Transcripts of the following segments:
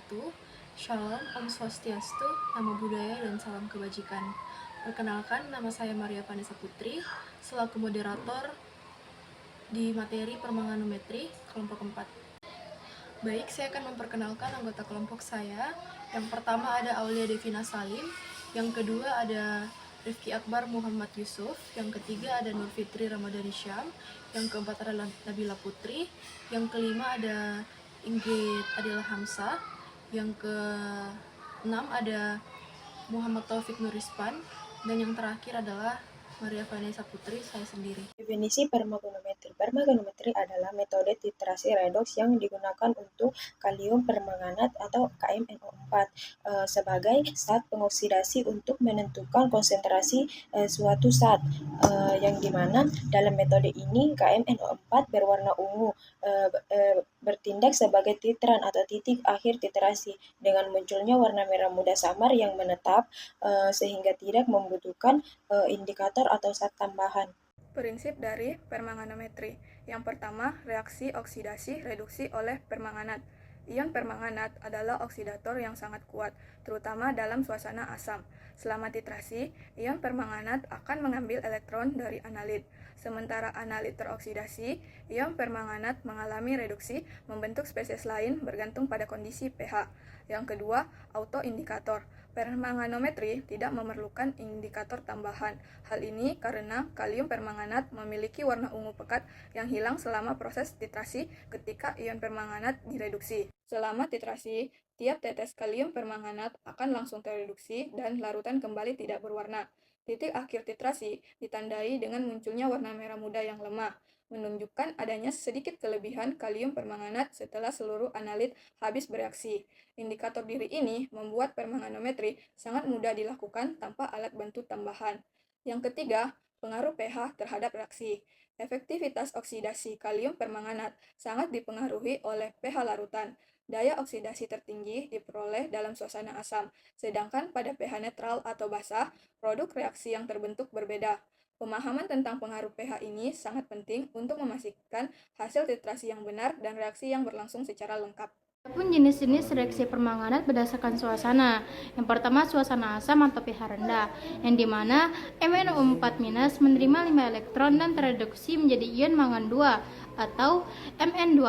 wabarakatuh. Shalom, Om Swastiastu, Namo Buddhaya, dan salam kebajikan. Perkenalkan, nama saya Maria Vanessa Putri, selaku moderator di materi permanganometri kelompok 4. Baik, saya akan memperkenalkan anggota kelompok saya. Yang pertama ada Aulia Devina Salim, yang kedua ada Rifki Akbar Muhammad Yusuf, yang ketiga ada Nur Fitri Ramadhani Syam, yang keempat adalah Nabila Putri, yang kelima ada Ingrid Adila Hamzah, yang keenam ada Muhammad Taufik Nurispan, dan yang terakhir adalah Maria Vanessa Putri, saya sendiri. Definisi permanganometri. Permanganometri adalah metode titrasi redoks yang digunakan untuk kalium permanganat atau KMNO4 sebagai zat pengoksidasi untuk menentukan konsentrasi suatu zat, yang dimana dalam metode ini KMNO4 berwarna ungu bertindak sebagai titran atau titik akhir titrasi dengan munculnya warna merah muda samar yang menetap sehingga tidak membutuhkan indikator atau zat tambahan. Prinsip dari permanganometri. Yang pertama, reaksi oksidasi reduksi oleh permanganat. Ion permanganat adalah oksidator yang sangat kuat, terutama dalam suasana asam. Selama titrasi, ion permanganat akan mengambil elektron dari analit. Sementara analit teroksidasi, ion permanganat mengalami reduksi membentuk spesies lain bergantung pada kondisi pH. Yang kedua, autoindikator. Permanganometri tidak memerlukan indikator tambahan. Hal ini karena kalium permanganat memiliki warna ungu pekat yang hilang selama proses titrasi ketika ion permanganat direduksi. Selama titrasi, tiap tetes kalium permanganat akan langsung tereduksi dan larutan kembali tidak berwarna. Titik akhir titrasi ditandai dengan munculnya warna merah muda yang lemah, menunjukkan adanya sedikit kelebihan kalium permanganat setelah seluruh analit habis bereaksi. Indikator diri ini membuat permanganometri sangat mudah dilakukan tanpa alat bantu tambahan. Yang ketiga, pengaruh pH terhadap reaksi. Efektivitas oksidasi kalium permanganat sangat dipengaruhi oleh pH larutan. Daya oksidasi tertinggi diperoleh dalam suasana asam, sedangkan pada pH netral atau basah, produk reaksi yang terbentuk berbeda. Pemahaman tentang pengaruh pH ini sangat penting untuk memastikan hasil titrasi yang benar dan reaksi yang berlangsung secara lengkap. Adapun jenis-jenis reaksi permanganat berdasarkan suasana. Yang pertama, suasana asam atau pH rendah, yang dimana MnO4- menerima 5 elektron dan tereduksi menjadi ion mangan 2 atau Mn2+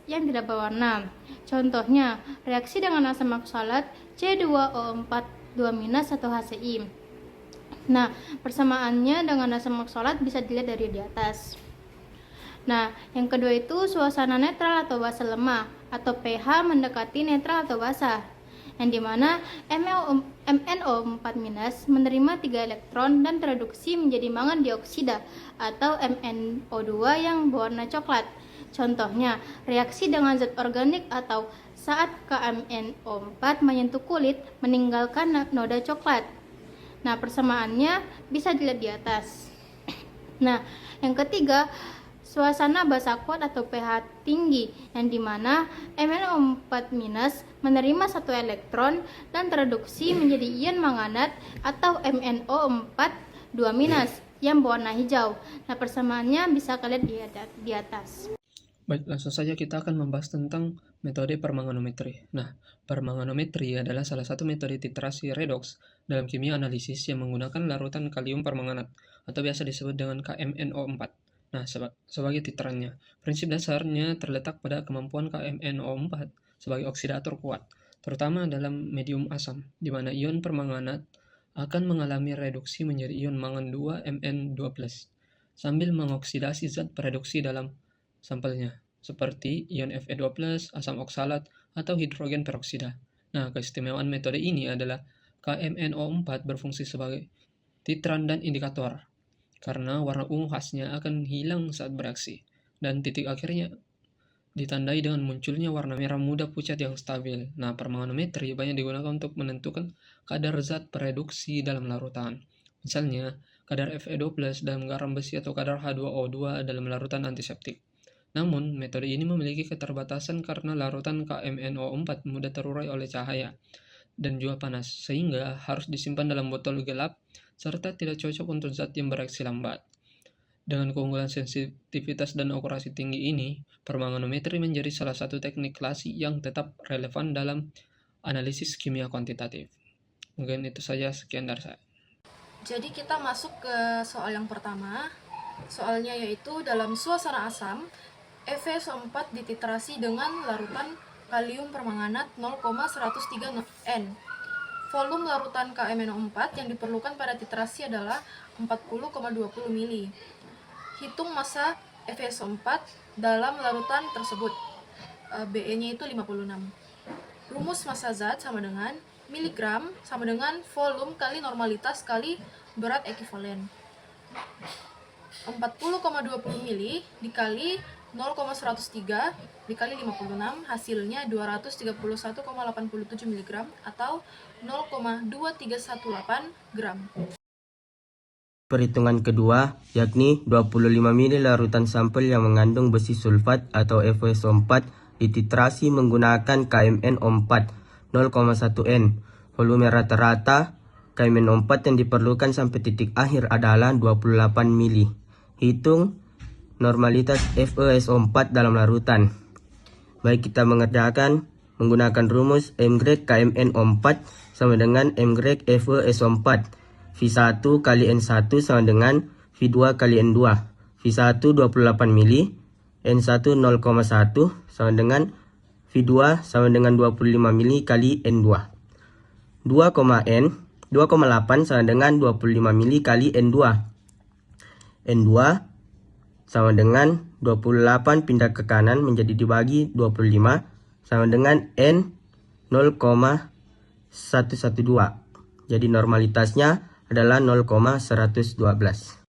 yang tidak berwarna. Contohnya, reaksi dengan asam oksalat C2O4 2- atau HCI. Nah, persamaannya dengan asam oksalat bisa dilihat dari di atas. Nah, yang kedua itu suasana netral atau basah lemah atau pH mendekati netral atau basah, yang dimana MnO4- menerima 3 elektron dan tereduksi menjadi mangan dioksida atau MnO2 yang berwarna coklat. Contohnya, reaksi dengan zat organik atau saat KMNO4 menyentuh kulit meninggalkan noda coklat. Nah, persamaannya bisa dilihat di atas. Nah, yang ketiga, suasana basah kuat atau pH tinggi, yang dimana MnO4- menerima 1 elektron dan tereduksi menjadi ion manganat atau MnO4 2- yang berwarna hijau. Nah, persamaannya bisa kalian lihat di atas. Baik, langsung saja kita akan membahas tentang metode permanganometri. Nah, permanganometri adalah salah satu metode titrasi redoks dalam kimia analisis yang menggunakan larutan kalium permanganat atau biasa disebut dengan KMNO4. Nah, sebagai titrannya, prinsip dasarnya terletak pada kemampuan KMNO4 sebagai oksidator kuat, terutama dalam medium asam, di mana ion permanganat akan mengalami reduksi menjadi ion mangan 2 Mn2+, sambil mengoksidasi zat pereduksi dalam sampelnya, seperti ion Fe2+, asam oksalat, atau hidrogen peroksida. Nah, keistimewaan metode ini adalah KMNO4 berfungsi sebagai titran dan indikator, karena warna ungu khasnya akan hilang saat bereaksi, dan titik akhirnya ditandai dengan munculnya warna merah muda pucat yang stabil. Nah, permanganometri banyak digunakan untuk menentukan kadar zat pereduksi dalam larutan. Misalnya, kadar Fe2+ dalam garam besi atau kadar H2O2 dalam larutan antiseptik. Namun, metode ini memiliki keterbatasan karena larutan KMNO4 mudah terurai oleh cahaya dan juga panas, sehingga harus disimpan dalam botol gelap serta tidak cocok untuk zat yang bereaksi lambat. Dengan keunggulan sensitivitas dan akurasi tinggi ini, permanganometri menjadi salah satu teknik klasik yang tetap relevan dalam analisis kimia kuantitatif. Mungkin itu saja, sekian dari saya. Jadi kita masuk ke soal yang pertama. Soalnya yaitu dalam suasana asam, FeSO4 dititrasi dengan larutan kalium permanganat 0,103 N. Volume larutan KMnO4 yang diperlukan pada titrasi adalah 40,20 mili. Hitung massa FeSO4 dalam larutan tersebut. BE-nya itu 56. Rumus massa zat sama dengan miligram sama dengan volume kali normalitas kali berat ekivalen. 40,20 mili dikali 0,103 dikali 56 hasilnya 231,87 mg atau 0,2318 gram. Perhitungan kedua, yakni 25 mili larutan sampel yang mengandung besi sulfat atau FeSO4 dititrasi menggunakan KMnO4 0,1 N. Volume rata-rata KMnO4 yang diperlukan sampai titik akhir adalah 28 mili. Hitung normalitas FeSO4 dalam larutan. Baik, kita mengerjakan menggunakan rumus M-grade KMnO4 sama dengan M-grade FeSO4. V1 kali N1 sama dengan V2 kali N2. V1 28 mili, N1 0,1 sama dengan V2 sama dengan 25 mili kali N2. 2,8 sama dengan 25 mili kali N2. N2 sama dengan 28 pindah ke kanan menjadi dibagi 25 sama dengan N 0,112. Jadi normalitasnya adalah 0,112.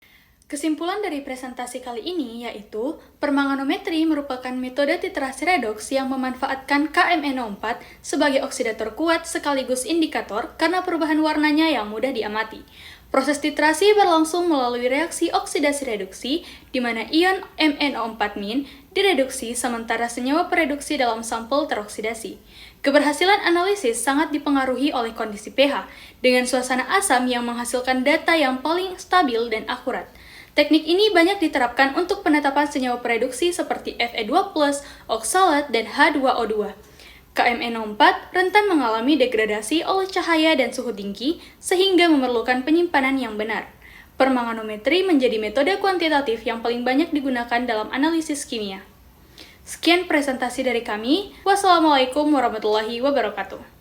Kesimpulan dari presentasi kali ini yaitu permanganometri merupakan metode titrasi redoks yang memanfaatkan KMnO4 sebagai oksidator kuat sekaligus indikator karena perubahan warnanya yang mudah diamati. Proses titrasi berlangsung melalui reaksi oksidasi reduksi, di mana ion MnO4- direduksi sementara senyawa pereduksi dalam sampel teroksidasi. Keberhasilan analisis sangat dipengaruhi oleh kondisi pH, dengan suasana asam yang menghasilkan data yang paling stabil dan akurat. Teknik ini banyak diterapkan untuk penetapan senyawa pereduksi seperti Fe2+, oksalat, dan H2O2. KMnO4 rentan mengalami degradasi oleh cahaya dan suhu tinggi sehingga memerlukan penyimpanan yang benar. Permanganometri menjadi metode kuantitatif yang paling banyak digunakan dalam analisis kimia. Sekian presentasi dari kami. Wassalamualaikum warahmatullahi wabarakatuh.